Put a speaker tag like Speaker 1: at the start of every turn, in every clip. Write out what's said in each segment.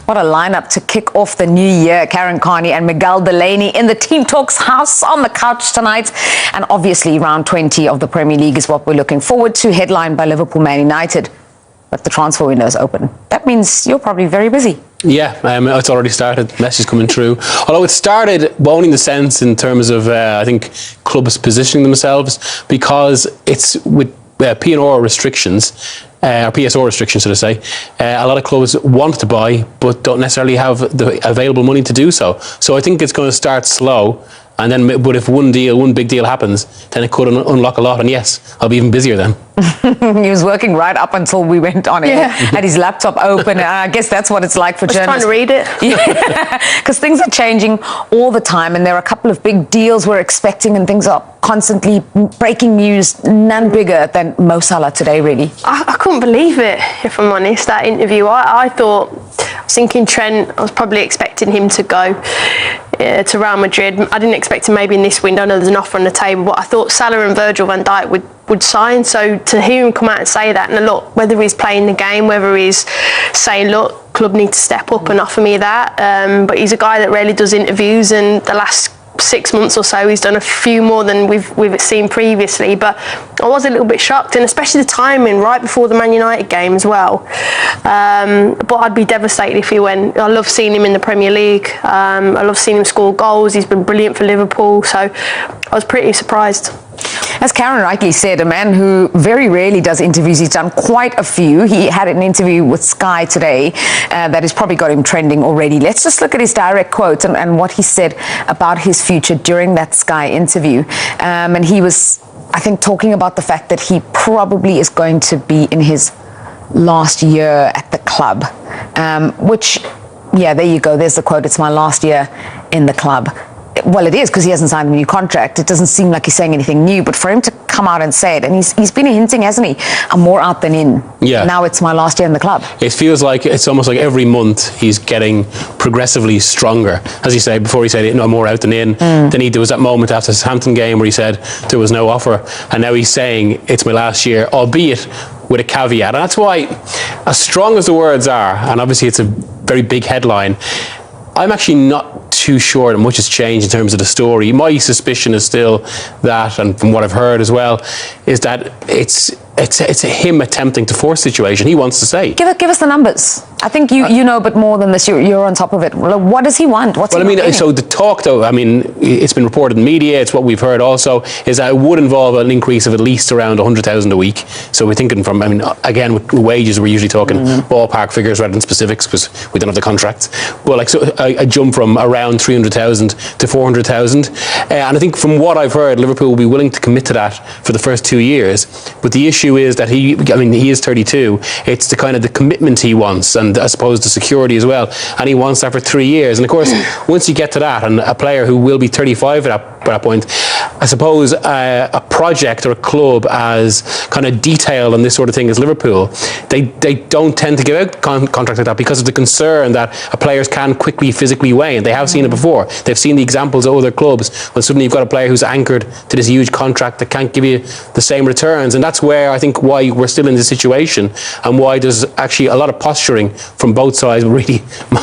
Speaker 1: What a lineup to kick off the new year. Karen Carney and Miguel Delaney in the Team Talks house on the couch tonight. And obviously round 20 of the Premier League is what we're looking forward to, headlined by Liverpool, Man United. But the transfer window is open. That means you're probably very busy.
Speaker 2: Yeah, it's already started. Messages coming through. Although it started only in the sense in terms of, I think, clubs positioning themselves, because it's with P&R restrictions, or PSO restrictions, should I say. A lot of clubs want to buy, but don't necessarily have the available money to do so. So I think it's going to start slow. And then, but if one big deal happens, then it could unlock a lot. And yes, I'll be even busier then.
Speaker 1: He was working right up until we went on air. Had his laptop open. I guess that's what it's like for journalists.
Speaker 3: I was trying to read it.
Speaker 1: Because things are changing all the time, and there are a couple of big deals we're expecting, and things are constantly breaking news. None bigger than Mo Salah today, really.
Speaker 3: I couldn't believe it, if I'm honest, that interview. I thought, I was thinking Trent, I was probably expecting him to go to Real Madrid. I didn't expect him maybe in this window. I know there's an offer on the table, but I thought Salah and Virgil van Dijk would sign. So to hear him come out and say that, and look, whether he's playing the game, whether he's saying, look, club need to step up and offer me that, but he's a guy that rarely does interviews, and the last 6 months or so he's done a few more than we've seen previously. But I was a little bit shocked, and especially the timing right before the Man United game as well. But I'd be devastated if he went. I love seeing him in the Premier League. I love seeing him score goals. He's been brilliant for Liverpool, so I was pretty surprised.
Speaker 1: As Karen rightly said, a man who very rarely does interviews. He's done quite a few. He had an interview with Sky today that has probably got him trending already. Let's just look at his direct quote and what he said about his future during that Sky interview. And he was, I think, talking about the fact that he probably is going to be in his last year at the club, which, yeah, there you go. There's the quote. It's my last year in the club. Well, it is, because he hasn't signed a new contract. It doesn't seem like he's saying anything new, but for him to come out and say it, and he's been hinting, hasn't he? I'm more out than in. Yeah. Now it's my last year in the club.
Speaker 2: It feels like it's almost like every month he's getting progressively stronger. As you say, before he said, no, more out than in. Then there was that moment after the Southampton game where he said there was no offer, and now he's saying it's my last year, albeit with a caveat. And that's why, as strong as the words are, and obviously it's a very big headline, I'm actually not too sure that much has changed in terms of the story. My suspicion is still that, and from what I've heard as well, is that it's him attempting to force the situation. He wants to say.
Speaker 1: Give us the numbers. I think you know a bit more than this. You're on top of it. What does he want? What's
Speaker 2: well, I mean, so the talk, though, I mean, it's been reported in media, it's what we've heard also, is that it would involve an increase of at least around 100,000 a week. So we're thinking from, I mean, again, with wages, we're usually talking ballpark figures rather than specifics, because we don't have the contracts. But like, so a jump from around 300,000 to 400,000. And I think from what I've heard, Liverpool will be willing to commit to that for the first 2 years. But the issue is that he is 32. It's the kind of the commitment he wants, and I suppose the security as well. And he wants that for 3 years. And of course, once you get to that, and a player who will be 35 at that point, I suppose a project or a club as kind of detailed on this sort of thing as Liverpool, they don't tend to give out contracts like that because of the concern that players can quickly physically wane. They have seen it before. They've seen the examples of other clubs when suddenly you've got a player who's anchored to this huge contract that can't give you the same returns. And that's where I think why we're still in this situation, and why there's actually a lot of posturing from both sides, but really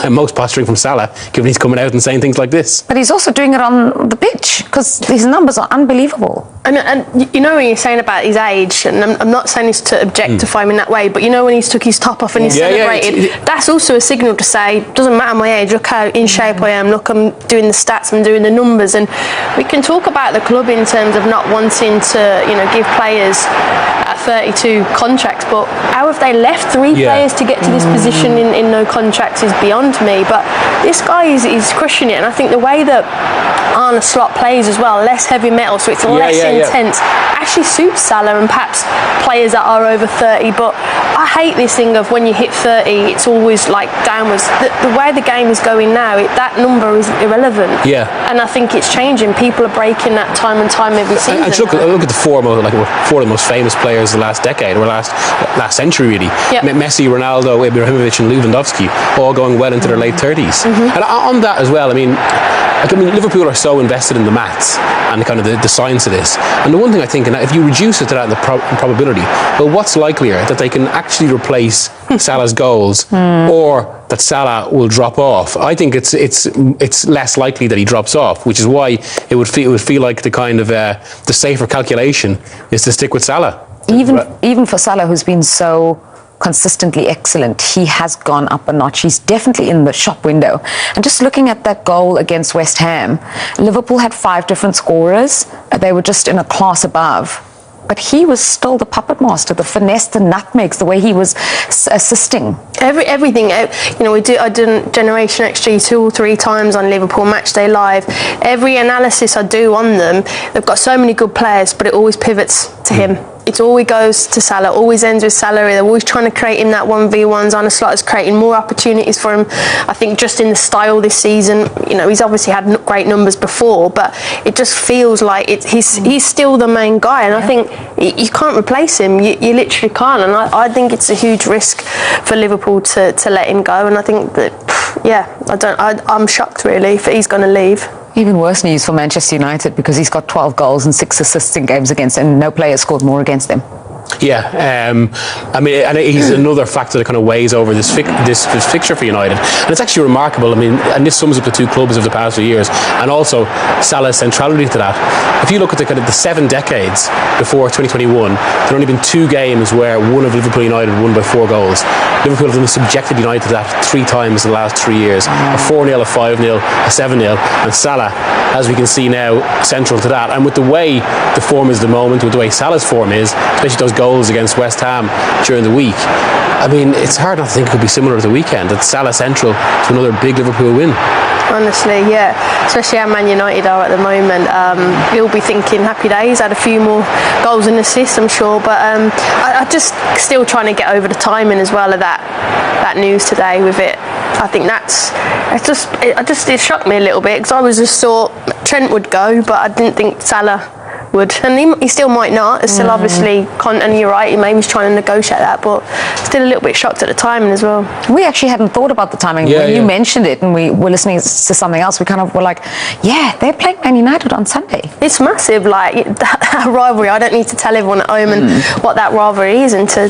Speaker 2: most posturing from Salah, given he's coming out and saying things like this.
Speaker 1: But he's also doing it on the pitch, because his numbers are unbelievable.
Speaker 3: And you know, when you're saying about his age, and I'm not saying this to objectify him in that way, but you know, when he's took his top off and he's celebrated, that's also a signal to say, doesn't matter my age, look how in shape I am, look, I'm doing the stats, I'm doing the numbers. And we can talk about the club in terms of not wanting to, you know, give players at 32 contracts, but how have they left three players to get to this position in no contracts is beyond me. But this guy is crushing it, and I think the way that Arne Slot plays as well, less heavy metal, so it's less intense, actually suits Salah and perhaps players that are over 30. But I hate this thing of when you hit 30, it's always like downwards. The way the game is going now, that number is irrelevant. And I think it's changing. People are breaking that time and time every season.
Speaker 2: And look at the four of the most famous players of the last decade, or last century really. Messi, Ronaldo, Ibrahimovic and Lewandowski, all going well into their late 30s. And on that as well, I mean, like, I mean, Liverpool are so invested in the maths and kind of the science of this. And the one thing I think, and if you reduce it to that in the probability, well, what's likelier, that they can actually replace Salah's goals or that Salah will drop off? I think it's less likely that he drops off, which is why it would feel like the kind of the safer calculation is to stick with Salah.
Speaker 1: Even for Salah, who's been so consistently excellent, he has gone up a notch. He's definitely in the shop window. And just looking at that goal against West Ham, Liverpool had 5 different scorers. They were just in a class above. But he was still the puppet master, the finesse, the nutmegs, the way he was assisting.
Speaker 3: Everything, you know, I did Generation XG 2 or 3 times on Liverpool Matchday Live. Every analysis I do on them, they've got so many good players, but it always pivots to him. It always goes to Salah, always ends with Salah. They're always trying to create him that 1v1s. Arne Slot is creating more opportunities for him. I think just in the style this season, you know, he's obviously had great numbers before, but it just feels like he's still the main guy. And I think you can't replace him. You literally can't. And I think it's a huge risk for Liverpool to let him go. And I think that, I'm shocked really if he's going to leave.
Speaker 1: Even worse news for Manchester United, because he's got 12 goals and 6 assists in games against them, and no player scored more against them.
Speaker 2: Yeah, I mean, and he's another factor that kind of weighs over this fixture for United. And it's actually remarkable. I mean, and this sums up the two clubs of the past few years, and also Salah's centrality to that. If you look at the kind of the 7 decades before 2021, there have only been 2 games where one of Liverpool United won by 4 goals. Liverpool have subjected United to that 3 times in the last 3 years: a 4-0, a 5-0, a 7-0, and Salah, as we can see now, central to that. And with the way the form is at the moment, with the way Salah's form is, especially those goals against West Ham during the week, I mean, it's hard not to think it could be similar to the weekend, that Salah central to another big Liverpool win.
Speaker 3: Honestly, yeah, especially how Man United are at the moment. You'll be thinking happy days, had a few more goals and assists, I'm sure, but I just still trying to get over the timing as well of that news today with it. I think it shocked me a little bit, because I was just thought Trent would go, but I didn't think Salah would, and he still might not. It's still obviously, and you're right, maybe he's trying to negotiate that, but still a little bit shocked at the timing as well. We
Speaker 1: actually hadn't thought about the timing. When you mentioned it and we were listening to something else, we kind of were like, yeah, they're playing Man United on Sunday.
Speaker 3: It's massive, like that rivalry. I don't need to tell everyone at home and what that rivalry is, and to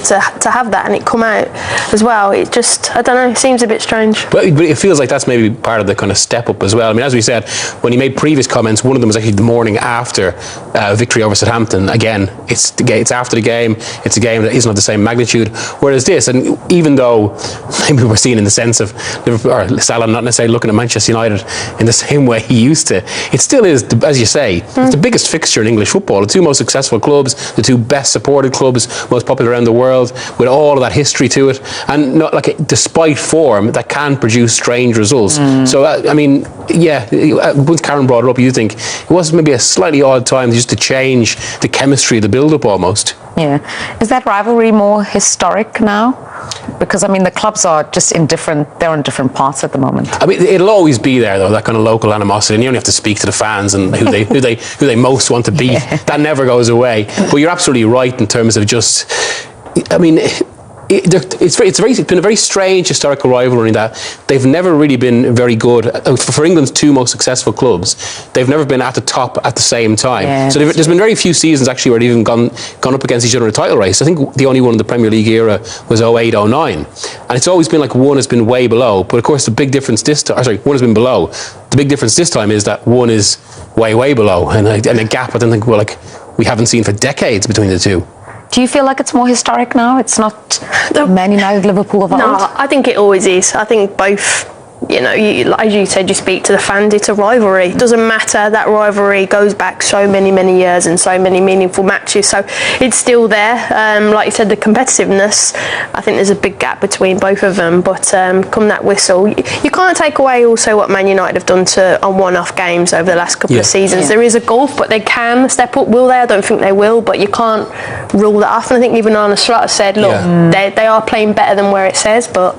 Speaker 3: have that and it come out as well, it just, I don't know, it seems a bit strange.
Speaker 2: But it feels like that's maybe part of the kind of step up as well. I mean, as we said, when he made previous comments, one of them was actually the morning after victory over Southampton. Again, it's after the game. It's a game that isn't of the same magnitude. Whereas this, and even though maybe we're seeing in the sense of Liverpool or Salah not necessarily looking at Manchester United in the same way he used to, it still is, as you say, it's the biggest fixture in English football. The 2 most successful clubs, the 2 best supported clubs, most popular around the world, with all of that history to it, and not like despite form that can produce strange results. So I mean, yeah, once Karen brought it up, you think it was maybe a slightly odd time just to change the chemistry of the build-up almost.
Speaker 1: Yeah. Is that rivalry more historic now? Because, I mean, the clubs are just they're on different paths at the moment. I
Speaker 2: mean, it'll always be there, though, that kind of local animosity, and you only have to speak to the fans and who they most want to beat. Yeah. That never goes away. But you're absolutely right in terms of just, I mean, it's been a very strange historical rivalry in that they've never really been very good. For England's 2 most successful clubs, they've never been at the top at the same time. Yeah, so there's been very few seasons actually where they've even gone up against each other in a title race. I think the only one in the Premier League era was 08-09, and it's always been like one has been way below. But of course, the big difference this time, one has been below. The big difference this time is that one is way below, and a gap I don't think we haven't seen for decades between the 2.
Speaker 1: Do you feel like it's more historic now? It's not Man United, Liverpool of old?
Speaker 3: No, I think it always is. I think both, you know, as you said, you speak to the fans, it's a rivalry. It doesn't matter, that rivalry goes back so many years and so many meaningful matches. So it's still there. Like you said, the competitiveness, I think there's a big gap between both of them. But come that whistle, you can't take away also what Man United have done on one-off games over the last couple of seasons. There is a gulf, but they can step up. Will they? I don't think they will, but you can't rule that off. And I think even Arne Slot has said, look, they are playing better than where it says. But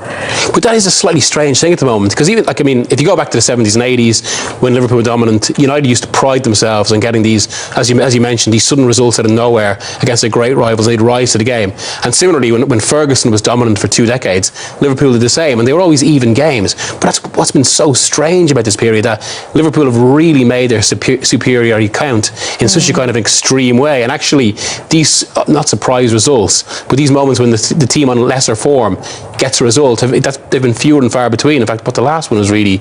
Speaker 2: that is a slightly strange thing at the moment, because because even like, I mean, if you go back to the 70s and 80s when Liverpool were dominant, United used to pride themselves on getting these, as you mentioned, these sudden results out of nowhere against their great rivals. They'd rise to the game. And similarly, when Ferguson was dominant for 2 decades, Liverpool did the same, and they were always even games. But that's what's been so strange about this period, that Liverpool have really made their superiority count in such a kind of extreme way. And actually, these not surprise results, but these moments when the team on lesser form gets a result, they've been fewer and far between. In fact, but the last one was really,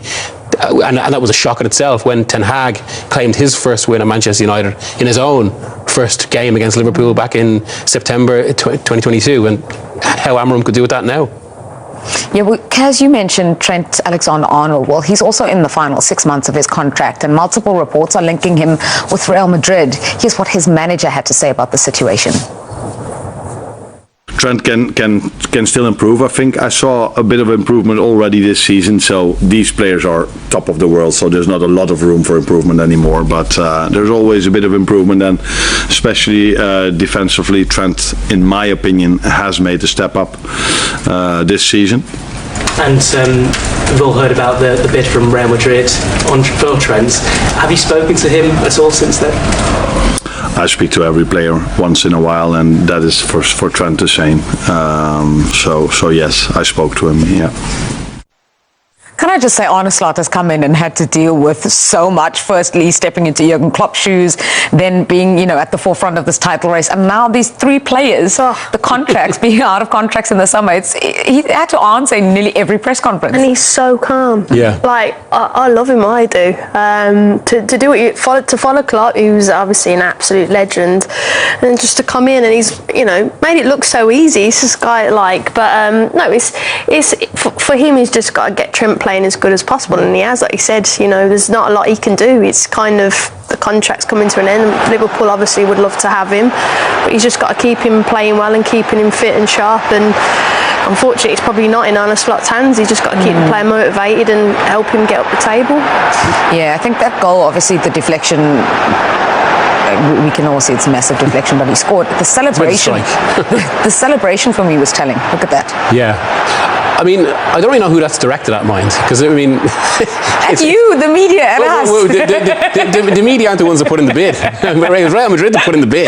Speaker 2: and that was a shock in itself, when Ten Hag claimed his first win at Manchester United in his own first game against Liverpool back in September 2022, and how Amorim could do with that now.
Speaker 1: Yeah, well, as you mentioned, Trent Alexander-Arnold, well, he's also in the final 6 months of his contract, and multiple reports are linking him with Real Madrid. Here's what his manager had to say about the situation.
Speaker 4: Trent can still improve. I think I saw a bit of improvement already this season. So these players are top of the world, so there's not a lot of room for improvement anymore. But there's always a bit of improvement, and especially defensively, Trent, in my opinion, has made a step up this season.
Speaker 5: And we've all heard about the bid from Real Madrid for Trent. Have you spoken to him at all since then?
Speaker 4: I speak to every player once in a while, and that is for Trent the same. So yes, I spoke to him. Yeah.
Speaker 1: Can I just say, Arne Slot has come in and had to deal with so much. Firstly, stepping into Jurgen Klopp's shoes, then being, at the forefront of this title race, and now these 3 players, the contracts, being out of contracts in the summer. He had to answer in nearly every press conference.
Speaker 3: And he's so calm.
Speaker 2: Yeah.
Speaker 3: Like, I love him, I do. To do what to follow Klopp, who's obviously an absolute legend, and just to come in and he's, made it look so easy. He's this guy, no, it's for him, he's just got to get Trent playing as good as possible, and he has, like you said, there's not a lot he can do. It's kind of, the contract's coming to an end. Liverpool obviously would love to have him, but he's just got to keep him playing well and keeping him fit and sharp, and unfortunately it's probably not in Arne Slot's hands. He's just got to keep the player motivated and help him get up the table.
Speaker 1: Yeah, I think that goal, obviously the deflection, we can all see it's a massive deflection, but he scored. The celebration, the celebration for me was telling. Look at that.
Speaker 2: Yeah. I mean, I don't really know who that's directed at, mind, because I mean,
Speaker 1: at you, the media, at us.
Speaker 2: The media aren't the ones that put in the bid. Real Madrid that put in the bid.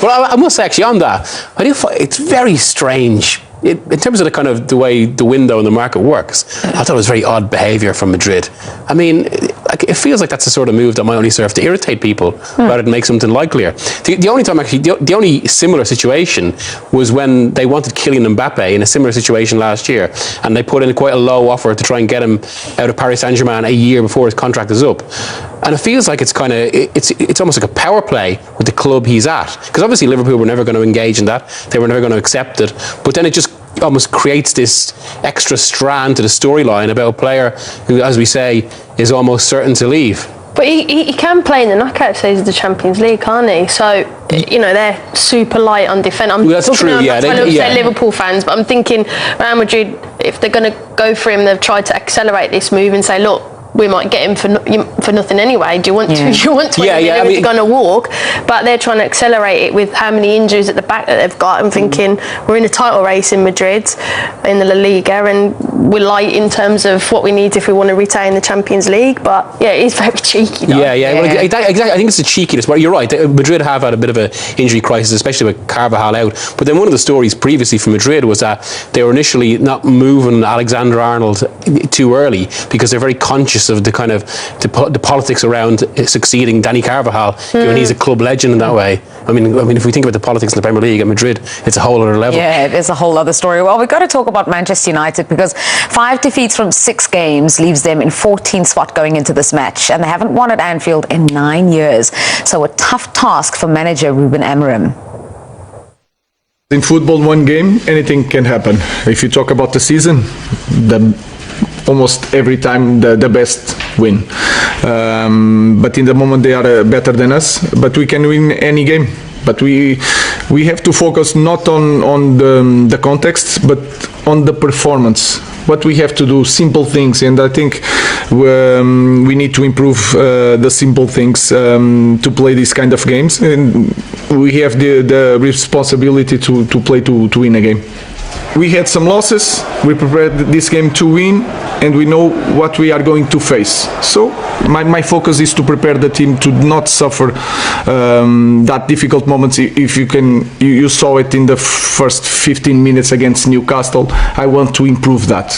Speaker 2: But I must say, actually, on that, I do find it's very strange. In terms of the way the window in the market works, I thought it was very odd behaviour from Madrid. I mean, it feels like that's the sort of move that might only serve to irritate people rather than make something likelier. The only time, actually, the only similar situation was when they wanted Kylian Mbappe in a similar situation last year, and they put in quite a low offer to try and get him out of Paris Saint-Germain a year before his contract is up. And it feels like it's almost like a power play with the club he's at, because obviously Liverpool were never going to engage in that. They were never going to accept it. But then it just almost creates this extra strand to the storyline about a player who, as we say, is almost certain to leave.
Speaker 3: But he can play in the knockout stage of the Champions League, can't he? So, they're super light on defence. I'm
Speaker 2: that's
Speaker 3: talking
Speaker 2: true, yeah.
Speaker 3: I love to say Liverpool fans, but I'm thinking Real Madrid, if they're going to go for him, they've tried to accelerate this move and say, look, we might get him for nothing anyway. Do you want to? Do you want to?
Speaker 2: Yeah, yeah.
Speaker 3: They're going to walk, but they're trying to accelerate it with how many injuries at the back that they've got. I'm thinking we're in a title race in Madrid, in the La Liga, and we're light in terms of what we need if we want to retain the Champions League. But yeah, it's very cheeky. Though.
Speaker 2: Yeah. Well, exactly. I think it's the cheekiness. But you're right. Madrid have had a bit of an injury crisis, especially with Carvajal out. But then one of the stories previously from Madrid was that they were initially not moving Alexander-Arnold too early because they're very conscious of the kind of the politics around succeeding Dani Carvajal, given he's a club legend in that way. I mean, if we think about the politics in the Premier League at Madrid, it's a whole other level.
Speaker 1: Yeah, it is a whole other story. Well, we've got to talk about Manchester United because 5 defeats from 6 games leaves them in 14th spot going into this match, and they haven't won at Anfield in 9 years. So a tough task for manager Ruben Amorim.
Speaker 6: In football, one game, anything can happen. If you talk about the season, almost every time the best win. But in the moment they are better than us, but we can win any game. But we have to focus not on the context, but on the performance. What we have to do, simple things, and I think we need to improve the simple things to play these kind of games, and we have the responsibility to play to win a game. we had some losses. We prepared this game to win, and we know what we are going to face. So my focus is to prepare the team to not suffer that difficult moments. If you saw it in the first 15 minutes against Newcastle. I want to improve that,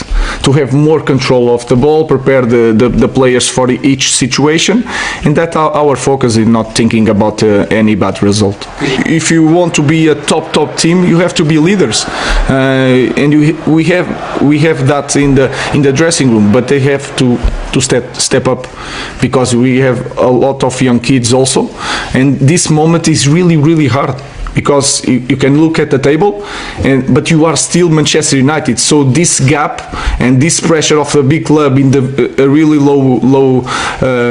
Speaker 6: to have more control of the ball, prepare the players for each situation, and that our focus is not thinking about any bad result. If you want to be a top team, you have to be leaders, and we have that in the dressing room, but they have to step up, because we have a lot of young kids also, and this moment is really hard, because you can look at the table, but you are still Manchester United. So this gap and this pressure of a big club in a really low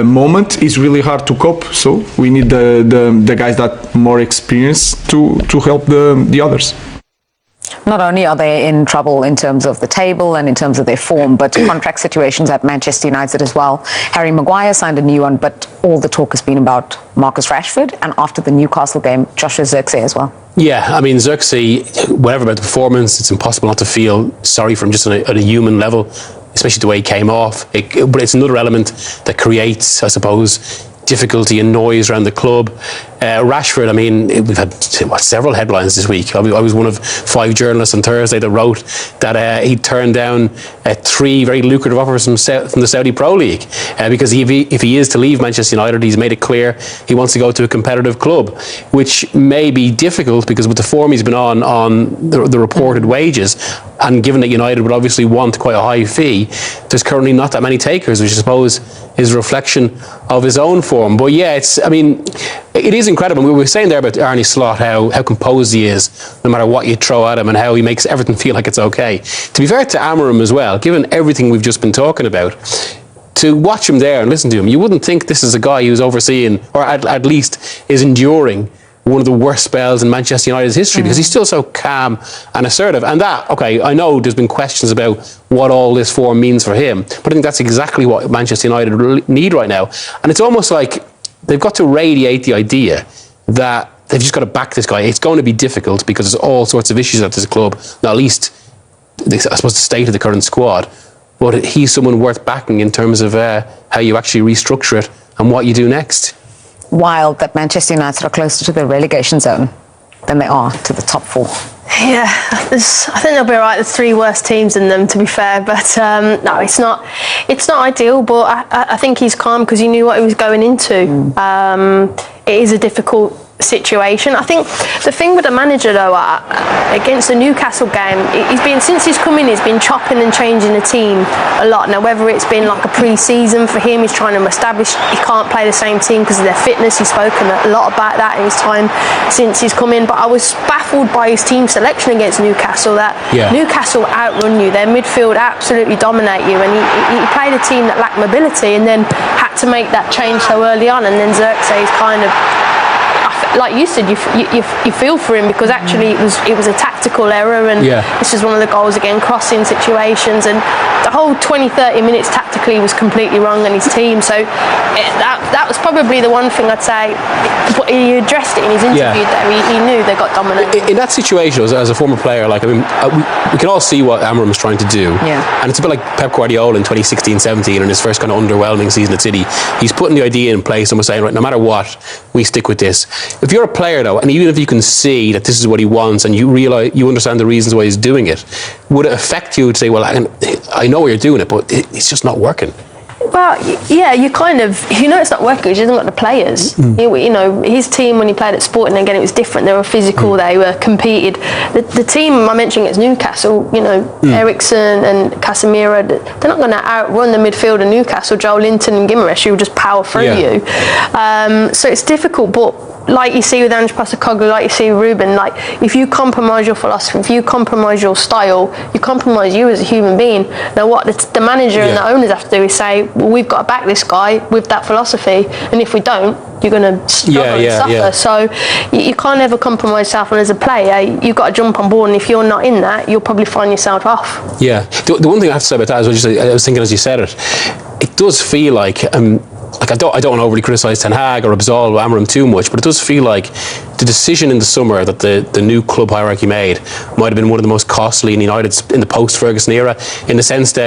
Speaker 6: moment is really hard to cope. So we need the guys that more experienced to help the others.
Speaker 1: Not only are they in trouble in terms of the table and in terms of their form, but contract situations at Manchester United as well. Harry Maguire signed a new one, but all the talk has been about Marcus Rashford, and after the Newcastle game, Joshua Zirkzee as well. Yeah,
Speaker 2: I mean, Zirkzee, whatever about the performance, it's impossible not to feel sorry for him just on a human level, especially the way he came off. But it's another element that creates, I suppose, difficulty and noise around the club. Rashford, I mean, we've had several headlines this week. I was one of 5 journalists on Thursday that wrote that he turned down 3 very lucrative offers from the Saudi Pro League, because if he is to leave Manchester United, he's made it clear he wants to go to a competitive club, which may be difficult because with the form he's been on the reported wages, and given that United would obviously want quite a high fee, there's currently not that many takers, which I suppose is a reflection of his own form. But yeah, it is incredible. We were saying there about Arne Slot, how composed he is, no matter what you throw at him, and how he makes everything feel like it's okay. To be fair to Amorim as well, given everything we've just been talking about, to watch him there and listen to him, you wouldn't think this is a guy who's overseeing, or at least is enduring, one of the worst spells in Manchester United's history, because he's still so calm and assertive. And that, okay, I know there's been questions about what all this form means for him, but I think that's exactly what Manchester United need right now. And it's almost like they've got to radiate the idea that they've just got to back this guy. It's going to be difficult because there's all sorts of issues at this club, not least, I suppose, the state of the current squad. But he's someone worth backing in terms of how you actually restructure it and what you do next. Wild that Manchester United are closer to the relegation zone than they are to the top 4.
Speaker 3: Yeah, I think they'll be all right. There's 3 worse teams in them, to be fair. But no, it's not ideal. But I think he's calm because he knew what he was going into. It is a difficult situation. I think the thing with the manager though, against the Newcastle game, since he's come in, he's been chopping and changing the team a lot. Now, whether it's been like a pre-season for him, he's trying to establish he can't play the same team because of their fitness. He's spoken a lot about that in his time since he's come in. But I was baffled by his team selection against Newcastle. Newcastle outrun you. Their midfield absolutely dominate you, and he played a team that lacked mobility, and then had to make that change so early on. And then Zirkzee is kind of, like you said, you feel for him because actually it was a tactical error, and this is one of the goals again, crossing situations, and the whole 20-30 minutes tactically was completely wrong on his team. So that was probably the one thing I'd say. But he addressed it in his interview there. He knew they got dominated.
Speaker 2: In that situation, as a former player, like, I mean, we can all see what Amorim is trying to do, and it's a bit like Pep Guardiola in 2016-17 in his first kind of underwhelming season at City. He's putting the idea in place and was saying, right, no matter what, we stick with this. If you're a player though, and even if you can see that this is what he wants, and you realise, you understand the reasons why he's doing it, would it affect you to say, well, I know you're doing it, but it's just not working?
Speaker 3: Well, yeah, you know it's not working because you haven't got the players. You know, his team when he played at Sporting, again, it was different. They were physical, they were competed. The team I mentioned against Newcastle, you know, Eriksen and Casemiro, they're not going to outrun the midfield of Newcastle, Joe Linton and Guimaraes, who will just power through you. So it's difficult, but like you see with Ange Postecoglou, like you see with Ruben, like if you compromise your philosophy, if you compromise your style, you compromise you as a human being. Now what the manager and the owners have to do is say, well, we've got to back this guy with that philosophy, and if we don't, you're going to struggle and suffer. So you can't ever compromise yourself, and as a player, you've got to jump on board, and if you're not in that, you'll probably find yourself off. Yeah.
Speaker 2: The one thing I have to say about that is, I was thinking as you said it does feel like I don't want to overly criticise Ten Hag or absolve Amorim too much, but it does feel like the decision in the summer that the new club hierarchy made might have been one of the most costly in United's in the post-Ferguson era, in the sense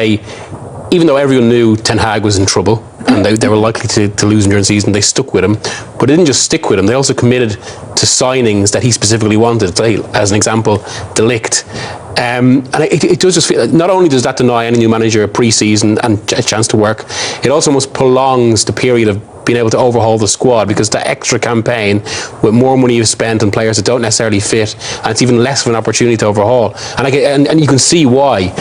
Speaker 2: even though everyone knew Ten Hag was in trouble and they were likely to lose him during the season, they stuck with him. But they didn't just stick with him, they also committed to signings that he specifically wanted. As an example, De Ligt. And it does just feel, not only does that deny any new manager a pre-season and a chance to work, it also almost prolongs the period of being able to overhaul the squad, because that extra campaign with more money you've spent on players that don't necessarily fit, and it's even less of an opportunity to overhaul. And you can see why.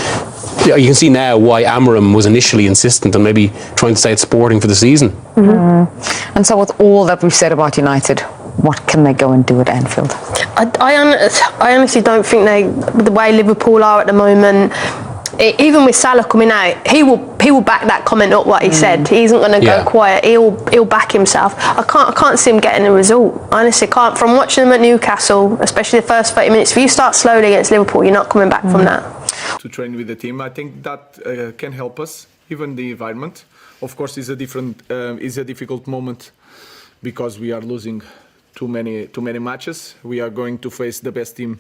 Speaker 2: You can see now why Amorim was initially insistent on maybe trying to stay at Sporting for the season.
Speaker 1: Mm-hmm. And so with all that we've said about United, what can they go and do at Anfield?
Speaker 3: I honestly don't think the way Liverpool are at the moment, even with Salah coming out, he will back that comment up. What he said, he isn't going to go quiet. He'll back himself. I can't see him getting a result. I honestly can't. From watching them at Newcastle, especially the first 30 minutes, if you start slowly against Liverpool, you're not coming back from that.
Speaker 6: To train with the team, I think that can help us. Even the environment, of course, is a difficult moment because we are losing too many matches. We are going to face the best team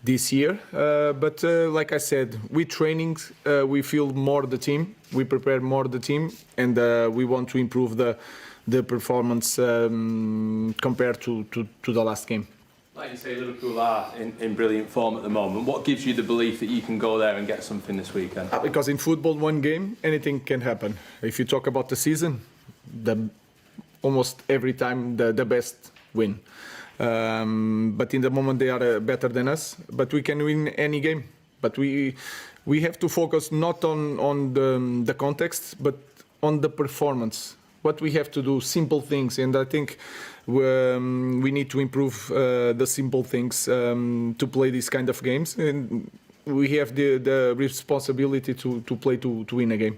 Speaker 6: this year, but like I said, with trainings we feel more the team, we prepare more the team, and we want to improve the performance compared to the last game.
Speaker 7: Like you say, Liverpool are in brilliant form at the moment. What gives you the belief that you can go there and get something this weekend?
Speaker 6: Because in football, one game, anything can happen. If you talk about the season, almost every time the best win. But in the moment they are better than us. But we can win any game. But we have to focus not on the context, but on the performance. What we have to do, simple things, and I think we need to improve the simple things to play these kind of games. And we have the responsibility to play to win a game.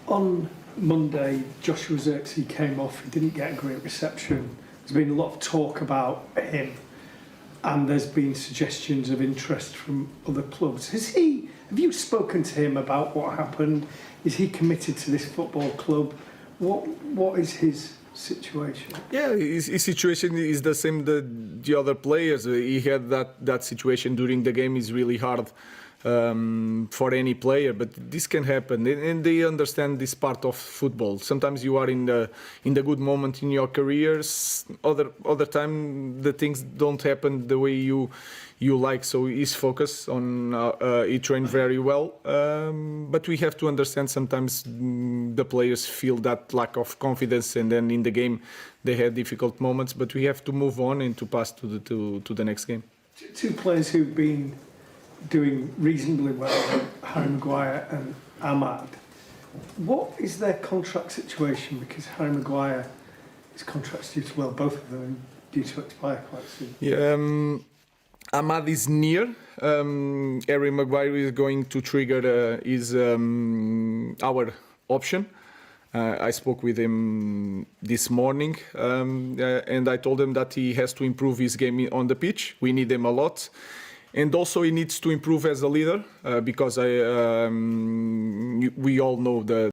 Speaker 8: On Monday, Joshua Zirkzee came off. He didn't get a great reception. There's been a lot of talk about him, and there's been suggestions of interest from other clubs. Have you spoken to him about what happened? Is he committed to this football club? What is his situation?
Speaker 6: Yeah, his situation is the same the other players. He had that situation during the game. Is really hard for any player, but this can happen, and they understand this part of football. Sometimes you are in the good moment in your careers. Other time the things don't happen the way you like. So he's focused on. He trained very well, but we have to understand sometimes the players feel that lack of confidence, and then in the game they had difficult moments. But we have to move on and to pass to the next game.
Speaker 8: Two players who've been doing reasonably well, Harry Maguire and Ahmad. What is their contract situation? Because Harry Maguire, his contract's due to, both of them are due to expire quite soon.
Speaker 6: Yeah, Ahmad is near. Harry Maguire is going to trigger our option. I spoke with him this morning, and I told him that he has to improve his game on the pitch. We need him a lot. And also he needs to improve as a leader, because we all know